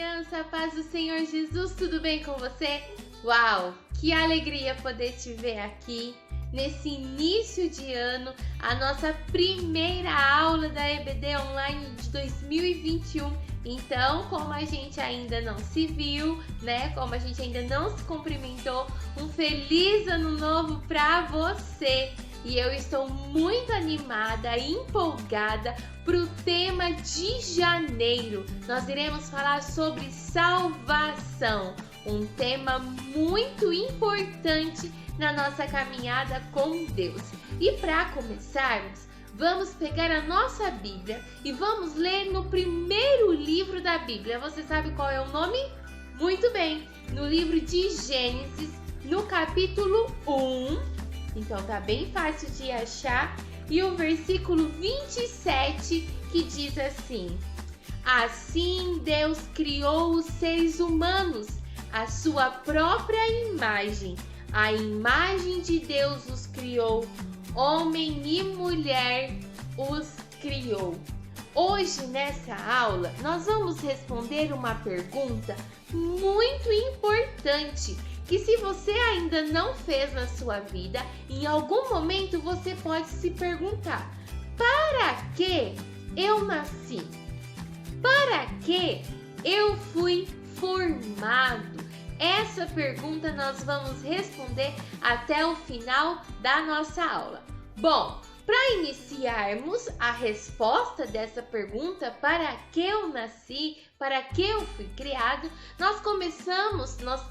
criança, paz do Senhor Jesus, tudo bem com você? Uau, que alegria poder te ver aqui nesse início de ano, a nossa primeira aula da EBD Online de 2021. Então, como a gente ainda não se viu, né? Como a gente ainda não se cumprimentou, um feliz ano novo para você! E eu estou muito animada e empolgada para o tema de janeiro. Nós iremos falar sobre salvação, um tema muito importante na nossa caminhada com Deus. E para começarmos, vamos pegar a nossa Bíblia e vamos ler no primeiro livro da Bíblia. Você sabe qual é o nome? Muito bem, no livro de Gênesis, no capítulo 1. Então tá bem fácil de achar. E o versículo 27 que diz assim: Assim Deus criou os seres humanos, à sua própria imagem. A imagem de Deus os criou, homem e mulher os criou. Hoje, nessa aula, nós vamos responder uma pergunta muito importante, que se você ainda não fez na sua vida, em algum momento você pode se perguntar: para que eu nasci? Para que eu fui formado? Essa pergunta nós vamos responder até o final da nossa aula. Bom, para iniciarmos a resposta dessa pergunta, para que eu nasci, para que eu fui criado, nós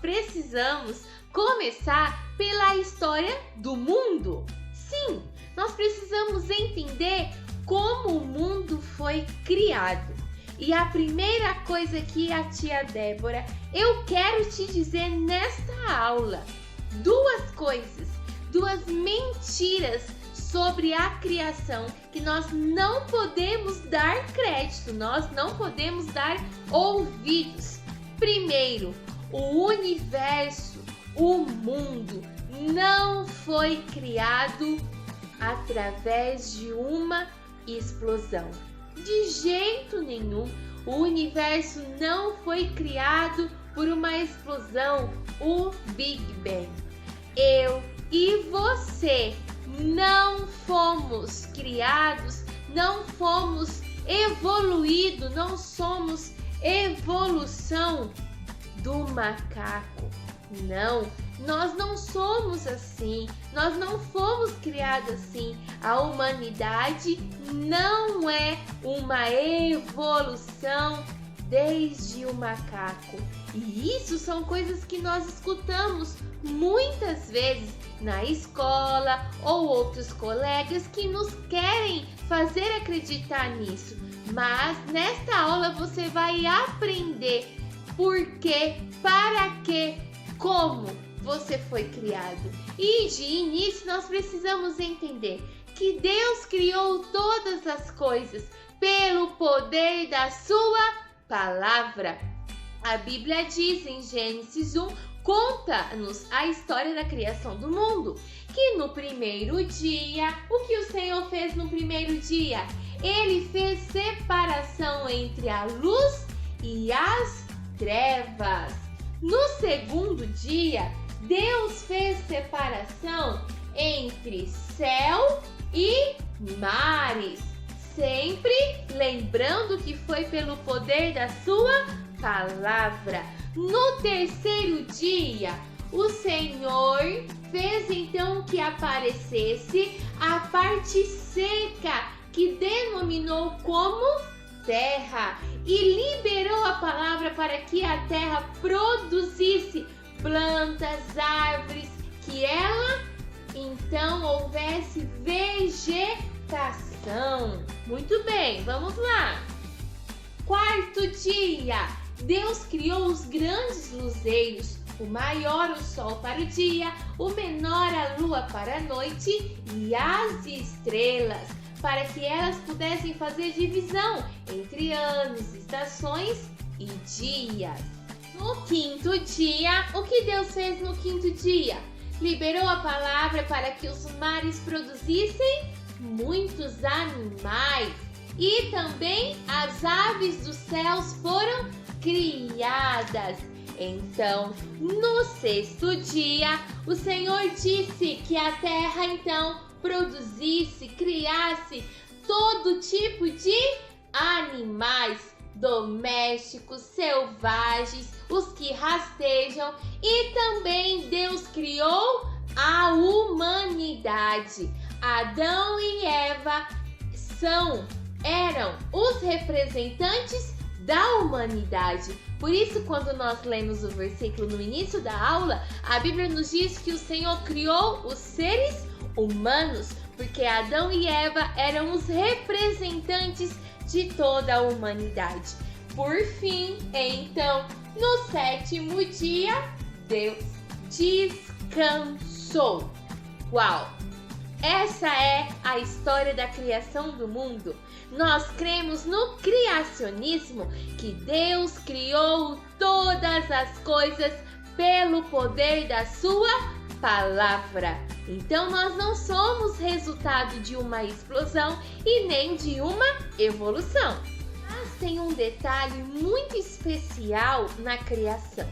precisamos começar pela história do mundo. Sim, nós precisamos entender como o mundo foi criado. E a primeira coisa que a tia Débora, eu quero te dizer nesta aula, duas coisas, duas mentiras sobre a criação que nós não podemos dar crédito, nós não podemos dar ouvidos. Primeiro, o universo, o mundo não foi criado através de uma explosão. De jeito nenhum, o universo não foi criado por uma explosão, o Big Bang. Eu e você não fomos criados, não fomos evoluídos, não somos evolução do macaco. Não, nós não somos assim, nós não fomos criados assim. A humanidade não é uma evolução desde o macaco. E isso são coisas que nós escutamos muitas vezes na escola ou outros colegas que nos querem fazer acreditar nisso. Mas nesta aula você vai aprender por quê, para quê, como você foi criado. E de início nós precisamos entender que Deus criou todas as coisas pelo poder da sua palavra. A Bíblia diz em Gênesis 1, conta-nos a história da criação do mundo, que no primeiro dia, o que o Senhor fez no primeiro dia? Ele fez separação entre a luz e as trevas. No segundo dia, Deus fez separação entre céu e mares, sempre lembrando que foi pelo poder da sua palavra. No terceiro dia, o Senhor fez então que aparecesse a parte seca, que denominou como terra, e liberou a palavra para que a terra produzisse plantas, árvores, que ela então houvesse vegetação. Muito bem, vamos lá. Quarto dia, Deus criou os grandes luzeiros, o maior o sol para o dia, o menor a lua para a noite e as estrelas, para que elas pudessem fazer divisão entre anos, estações e dias. No quinto dia, o que Deus fez no quinto dia? Liberou a palavra para que os mares produzissem muitos animais. E também as aves dos céus foram criadas. Então, no sexto dia, o Senhor disse que a terra então produzisse, criasse todo tipo de animais domésticos, selvagens, os que rastejam, e também Deus criou a humanidade. Adão e Eva eram os representantes da humanidade. Por isso, quando nós lemos o versículo no início da aula, a Bíblia nos diz que o Senhor criou os seres humanos, porque Adão e Eva eram os representantes de toda a humanidade. Por fim, então, no sétimo dia, Deus descansou. Uau! Essa é a história da criação do mundo. Nós cremos no criacionismo, que Deus criou todas as coisas pelo poder da sua palavra. Então nós não somos resultado de uma explosão e nem de uma evolução. Mas tem um detalhe muito especial na criação.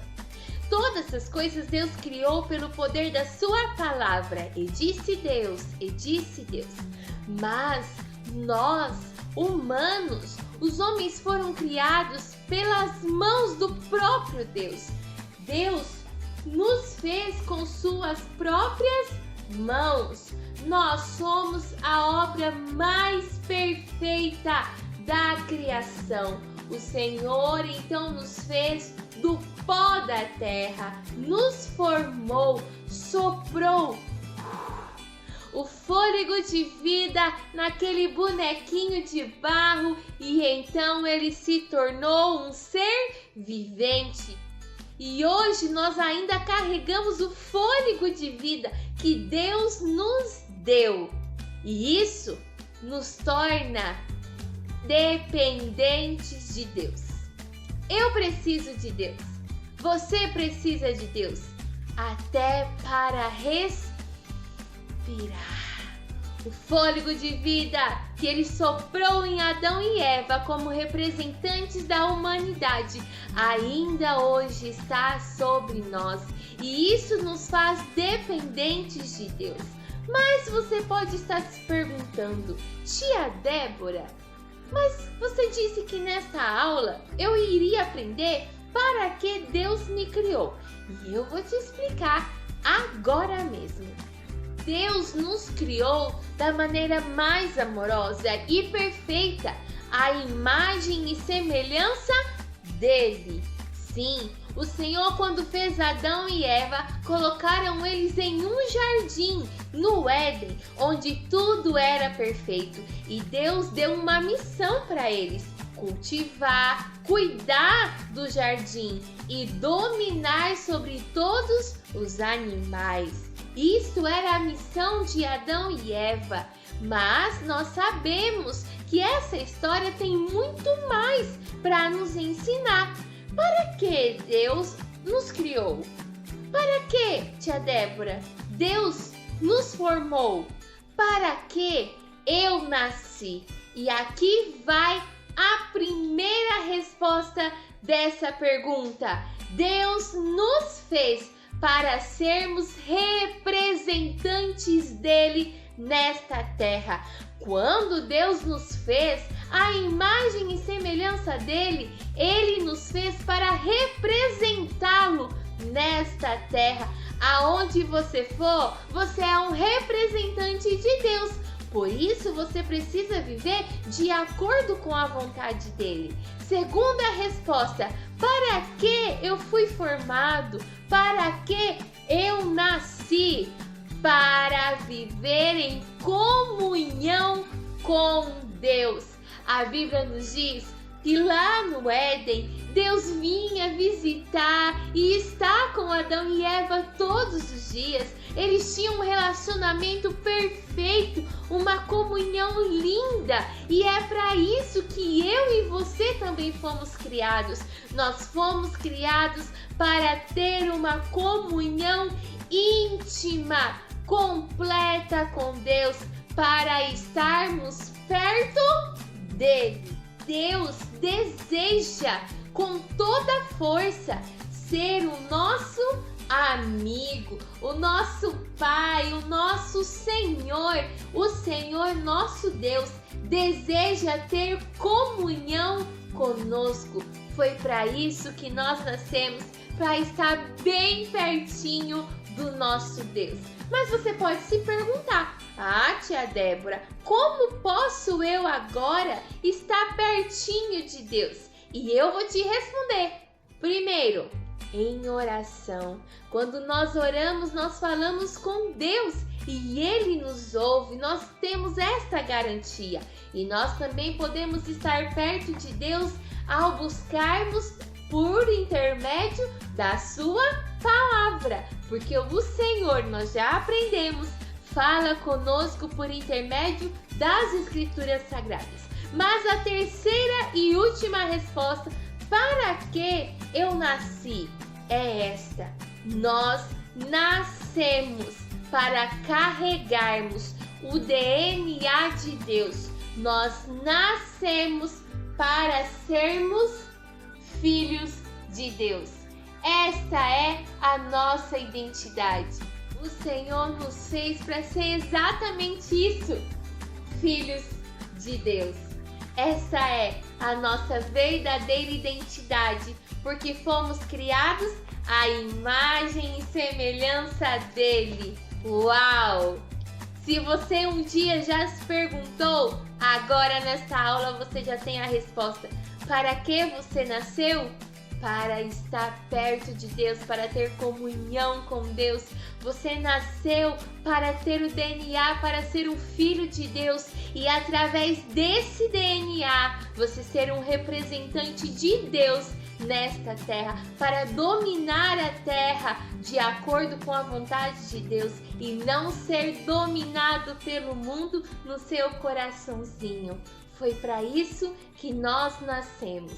Todas essas coisas Deus criou pelo poder da sua palavra. E disse Deus, e disse Deus. Mas nós, humanos, os homens foram criados pelas mãos do próprio Deus. Deus nos fez com suas próprias mãos. Nós somos a obra mais perfeita da criação. O Senhor então nos fez do pó da terra, nos formou, soprou o fôlego de vida naquele bonequinho de barro e então ele se tornou um ser vivente. E hoje nós ainda carregamos o fôlego de vida que Deus nos deu. E isso nos torna dependentes de Deus. Eu preciso de Deus. Você precisa de Deus. Até para respirar. O fôlego de vida que Ele soprou em Adão e Eva como representantes da humanidade ainda hoje está sobre nós. E isso nos faz dependentes de Deus. Mas você pode estar se perguntando, tia Débora, mas você disse que nesta aula eu iria aprender para que Deus me criou. E eu vou te explicar agora mesmo. Deus nos criou da maneira mais amorosa e perfeita, à imagem e semelhança dele. Sim, o Senhor, quando fez Adão e Eva, colocaram eles em um jardim, no Éden, onde tudo era perfeito. E Deus deu uma missão para eles: cultivar, cuidar do jardim e dominar sobre todos os animais. Isso era a missão de Adão e Eva. Mas nós sabemos que essa história tem muito mais para nos ensinar. Para que Deus nos criou? Para que, tia Débora, Deus nos formou? Para que eu nasci? E aqui vai a primeira resposta dessa pergunta. Deus nos fez para sermos representantes dele nesta terra. Quando Deus nos fez à imagem e semelhança dele, ele nos fez para representá-lo nesta terra. Aonde você for, você é um representante de Deus. Por isso você precisa viver de acordo com a vontade dele. Segunda resposta: para que eu fui formado? Para que eu nasci? Para viver em comunhão com Deus. A Bíblia nos diz que lá no Éden, Deus vinha visitar e está com Adão e Eva todos os dias. Eles tinham um relacionamento perfeito, uma comunhão linda. E é para isso que eu e você também fomos criados. Nós fomos criados para ter uma comunhão íntima, completa com Deus, para estarmos perto dele. Deus deseja com toda a força, ser o nosso amigo, o nosso Pai, o nosso Senhor, o Senhor nosso Deus deseja ter comunhão conosco. Foi para isso que nós nascemos, para estar bem pertinho do nosso Deus. Mas você pode se perguntar: tia Débora, como posso eu agora estar pertinho de Deus? E eu vou te responder. Primeiro, em oração. Quando nós oramos, nós falamos com Deus e Ele nos ouve. Nós temos esta garantia. E nós também podemos estar perto de Deus ao buscarmos por intermédio da sua palavra. Porque o Senhor, nós já aprendemos, fala conosco por intermédio das Escrituras Sagradas. Mas a terceira e última resposta: para que eu nasci? É esta: nós nascemos para carregarmos o DNA de Deus. Nós nascemos para sermos filhos de Deus. Esta é a nossa identidade. O Senhor nos fez para ser exatamente isso, filhos de Deus. Essa é a nossa verdadeira identidade, porque fomos criados à imagem e semelhança dele. Uau! Se você um dia já se perguntou, agora nesta aula você já tem a resposta. Para que você nasceu? Para estar perto de Deus, para ter comunhão com Deus. Você nasceu para ter o DNA, para ser um filho de Deus e através desse DNA você ser um representante de Deus nesta terra, para dominar a terra de acordo com a vontade de Deus e não ser dominado pelo mundo no seu coraçãozinho. Foi para isso que nós nascemos.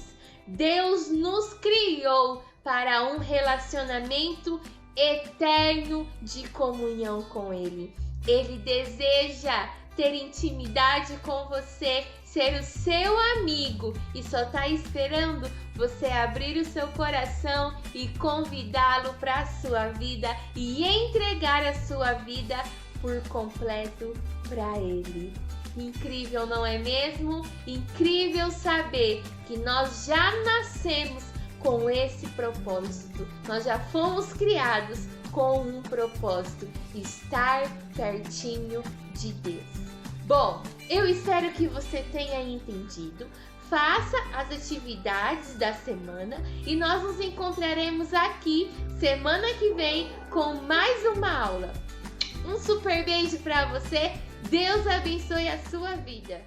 Deus nos criou para um relacionamento eterno de comunhão com Ele. Ele deseja ter intimidade com você, ser o seu amigo e só está esperando você abrir o seu coração e convidá-lo para a sua vida e entregar a sua vida por completo para Ele. Incrível, não é mesmo? Incrível saber que nós já nascemos com esse propósito. Nós já fomos criados com um propósito: estar pertinho de Deus. Bom, eu espero que você tenha entendido. Faça as atividades da semana e nós nos encontraremos aqui semana que vem com mais uma aula. Um super beijo para você. Deus abençoe a sua vida.